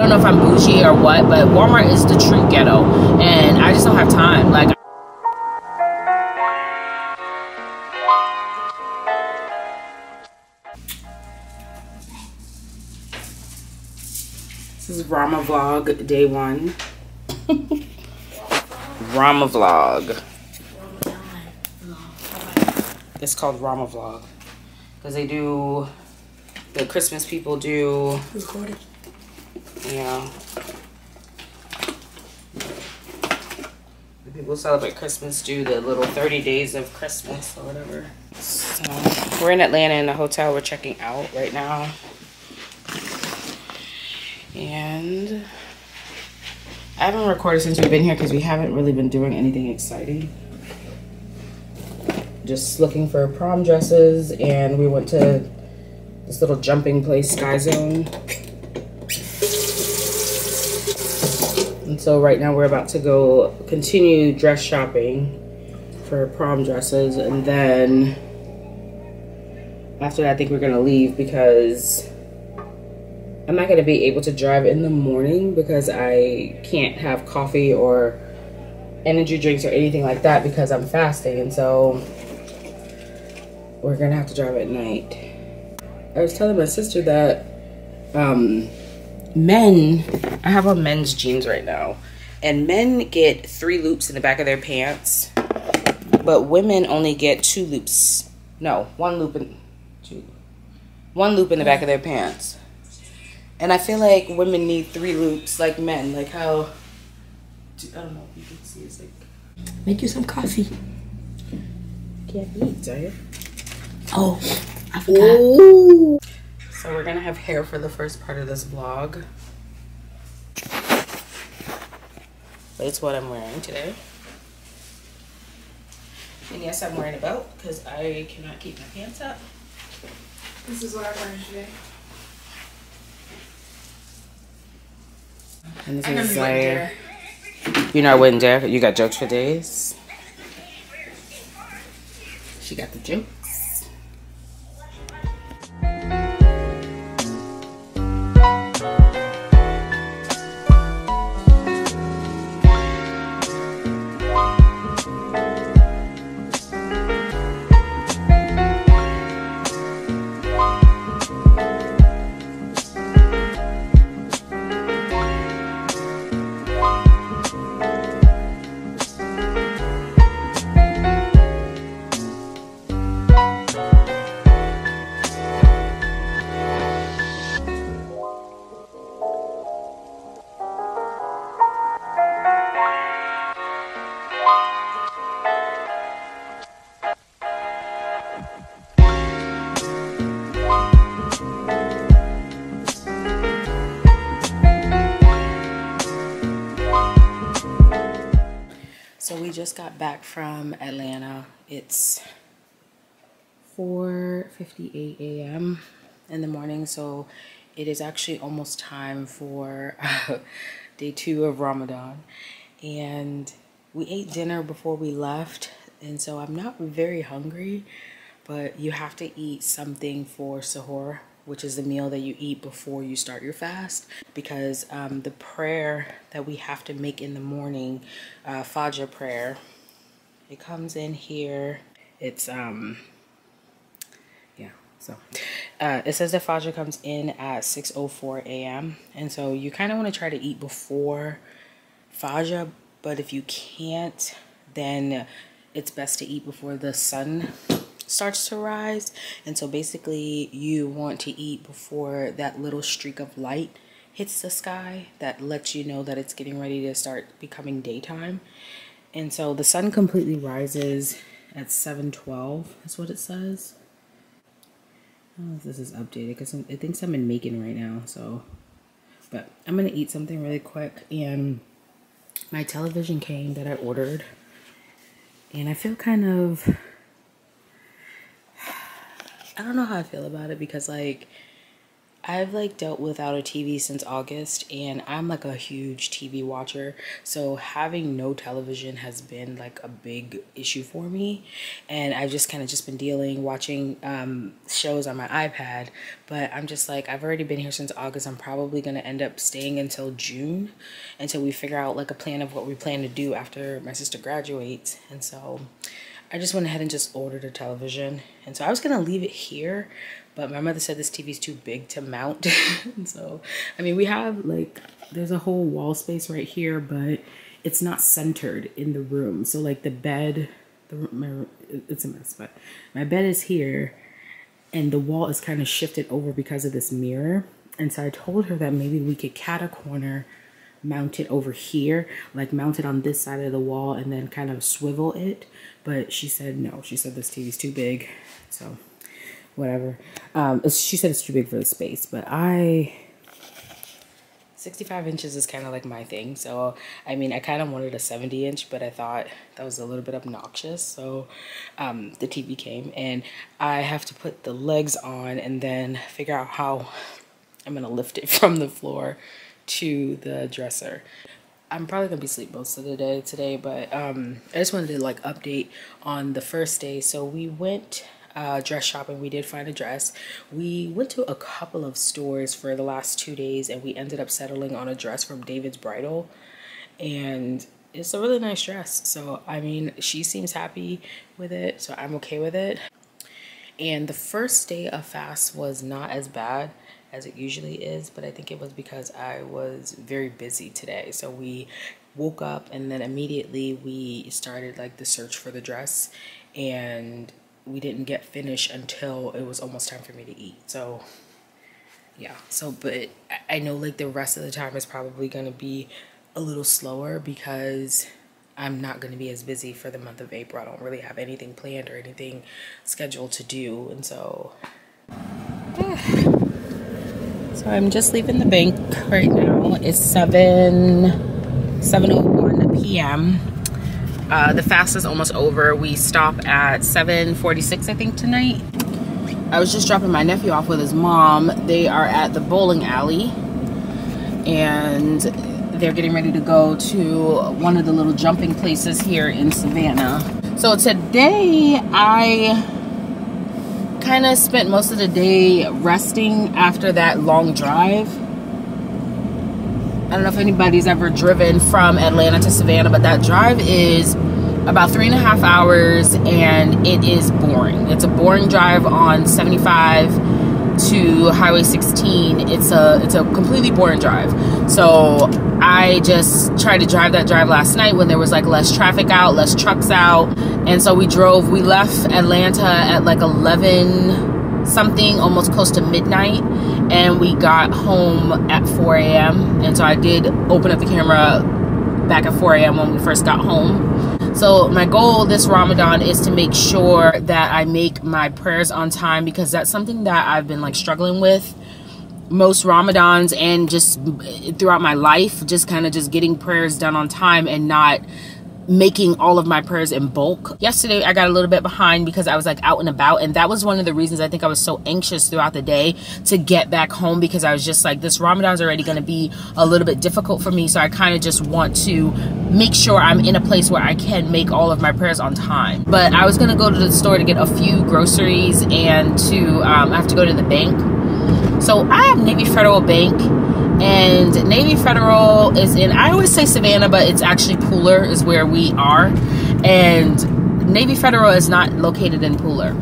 don't know if I'm bougie or what, but Walmart is the treat ghetto, and I just don't have time. Like, this is Rama vlog day 1. Rama vlog. It's called Rama vlog because they do, the Christmas people do. Recorded. Yeah. The people celebrate Christmas do the little 30 days of Christmas or whatever. So we're in Atlanta in a hotel. We're checking out right now. And I haven't recorded since we've been here because we haven't really been doing anything exciting. Just looking for prom dresses, and we went to this little jumping place, Sky Zone. And so right now we're about to go continue dress shopping for prom dresses, and then after that I think we're gonna leave because I'm not gonna be able to drive in the morning because I can't have coffee or energy drinks or anything like that because I'm fasting, and so we're gonna have to drive at night. I was telling my sister that I have on men's jeans right now, and men get 3 loops in the back of their pants, but women only get 2 loops. No, 1 loop in 1 loop in the back of their pants. And I feel like women need 3 loops like men. Like how, I don't know if you can see, it's like, Make you some coffee. Can't eat, are you? Oh, I forgot. Ooh. So we're gonna have hair for the first part of this vlog. But it's what I'm wearing today. And yes, I'm wearing a belt because I cannot keep my pants up. This is what I'm wearing today. And this is like, you're not wearing there. You got jokes for days. She got the jokes. So we just got back from Atlanta. It's 4:58 a.m. in the morning, so it is actually almost time for day 2 of Ramadan. And we ate dinner before we left, and so I'm not very hungry, but you have to eat something for sahur, which is the meal that you eat before you start your fast, because the prayer that we have to make in the morning, Fajr prayer, it comes in here. It's it says that Fajr comes in at 6:04 a.m. and so you kind of want to try to eat before Fajr, but if you can't, then it's best to eat before the sun starts to rise. And so basically you want to eat before that little streak of light hits the sky that lets you know that it's getting ready to start becoming daytime. And so the sun completely rises at 7:12 is what it says. I don't know if this is updated because it thinks I'm in Macon right now, so but I'm gonna eat something really quick. And my television came that I ordered, and I feel kind of, I don't know how I feel about it, because like I've like dealt without a TV since August, and I'm like a huge TV watcher. So having no television has been like a big issue for me. And I've just kind of just been watching shows on my iPad. But I'm just like, I've already been here since August. I'm probably going to end up staying until June until we figure out like a plan of what we plan to do after my sister graduates. And so I just went ahead and just ordered a television. And so I was going to leave it here, but my mother said this TV is too big to mount. And so, I mean, we have like, there's a whole wall space right here, but it's not centered in the room. So like the bed, it's a mess, but my bed is here and the wall is kind of shifted over because of this mirror. And so I told her that maybe we could cat a corner, mount it over here, like mount it on this side of the wall and then kind of swivel it. But she said no. She said this TV's too big. So whatever. She said it's too big for the space, but 65 inches is kind of like my thing. So, I mean, I kind of wanted a 70-inch, but I thought that was a little bit obnoxious. So, the TV came, and I have to put the legs on and then figure out how I'm going to lift it from the floor to the dresser. I'm probably gonna be asleep most of the day today, but I just wanted to like update on the first day. So we went dress shopping. We did find a dress. We went to a couple of stores for the last 2 days, and we ended up settling on a dress from David's Bridal, and it's a really nice dress. So I mean, she seems happy with it, so I'm okay with it. And the first day of fast was not as bad as it usually is, but I think it was because I was very busy today. So we woke up and then immediately we started like the search for the dress, and we didn't get finished until it was almost time for me to eat. So yeah, so but I know like the rest of the time is probably going to be a little slower because I'm not going to be as busy for the month of April. I don't really have anything planned or anything scheduled to do, and so so I'm just leaving the bank right now. It's 7:01 p.m. The fast is almost over. We stop at 7:46, I think, tonight. I was just dropping my nephew off with his mom. They are at the bowling alley, and they're getting ready to go to one of the little jumping places here in Savannah. So today I kind of spent most of the day resting after that long drive. I don't know if anybody's ever driven from Atlanta to Savannah, but that drive is about 3.5 hours, and it is boring. It's a boring drive on 75 to Highway 16. It's a completely boring drive. So I just tried to drive that drive last night when there was like less traffic out, less trucks out. And so we left Atlanta at like 11 something, almost close to midnight. And we got home at 4 a.m. And so I did open up the camera back at 4 a.m. when we first got home. So my goal this Ramadan is to make sure that I make my prayers on time, because that's something that I've been like struggling with most Ramadans and just throughout my life, just kind of just getting prayers done on time and not making all of my prayers in bulk. Yesterday I got a little bit behind because I was like out and about, and that was one of the reasons I think I was so anxious throughout the day to get back home, because I was just like, this Ramadan's already going to be a little bit difficult for me, so I kind of just want to make sure I'm in a place where I can make all of my prayers on time. But I was going to go to the store to get a few groceries, and to I have to go to the bank. So I have Navy Federal Bank, and Navy Federal is in, I always say Savannah, but it's actually Pooler is where we are, and Navy Federal is not located in Pooler.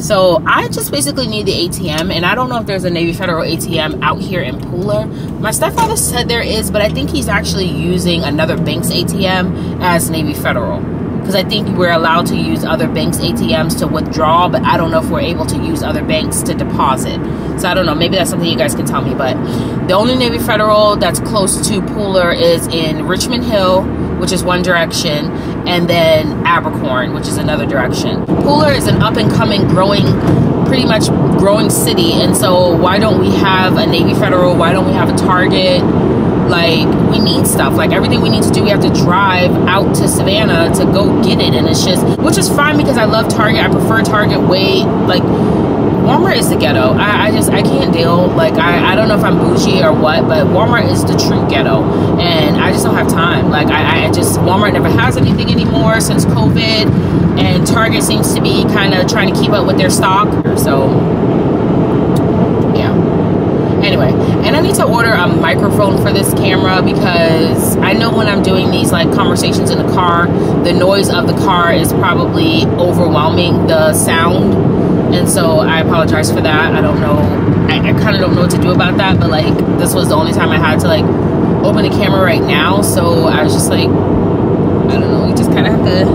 So I just basically need the ATM, and I don't know if there's a Navy Federal ATM out here in Pooler. My stepfather said there is, but I think he's actually using another bank's ATM as Navy Federal, because I think we're allowed to use other banks' ATMs to withdraw, but I don't know if we're able to use other banks to deposit. So I don't know, maybe that's something you guys can tell me. But the only Navy Federal that's close to Pooler is in Richmond Hill, which is one direction, and then Abercorn, which is another direction. Pooler is an up-and-coming, pretty much growing city, and so why don't we have a Navy Federal? Why don't we have a Target? Like, we need stuff. Like, everything we need to do, we have to drive out to Savannah to go get it, and it's just, which is fine because I love Target. I prefer Target way Walmart is the ghetto. I can't deal. Like, I don't know if I'm bougie or what, but Walmart is the true ghetto, and I just don't have time. Like, I just, Walmart never has anything anymore since COVID, and Target seems to be kind of trying to keep up with their stock. So yeah. Anyway, and I need to order a microphone for this camera, because I know when I'm doing these like conversations in the car, the noise of the car is probably overwhelming the sound, and so I apologize for that. I don't know, I kind of don't know what to do about that, but like this was the only time I had to like open the camera right now, so I was just like, I don't know, you just kind of have to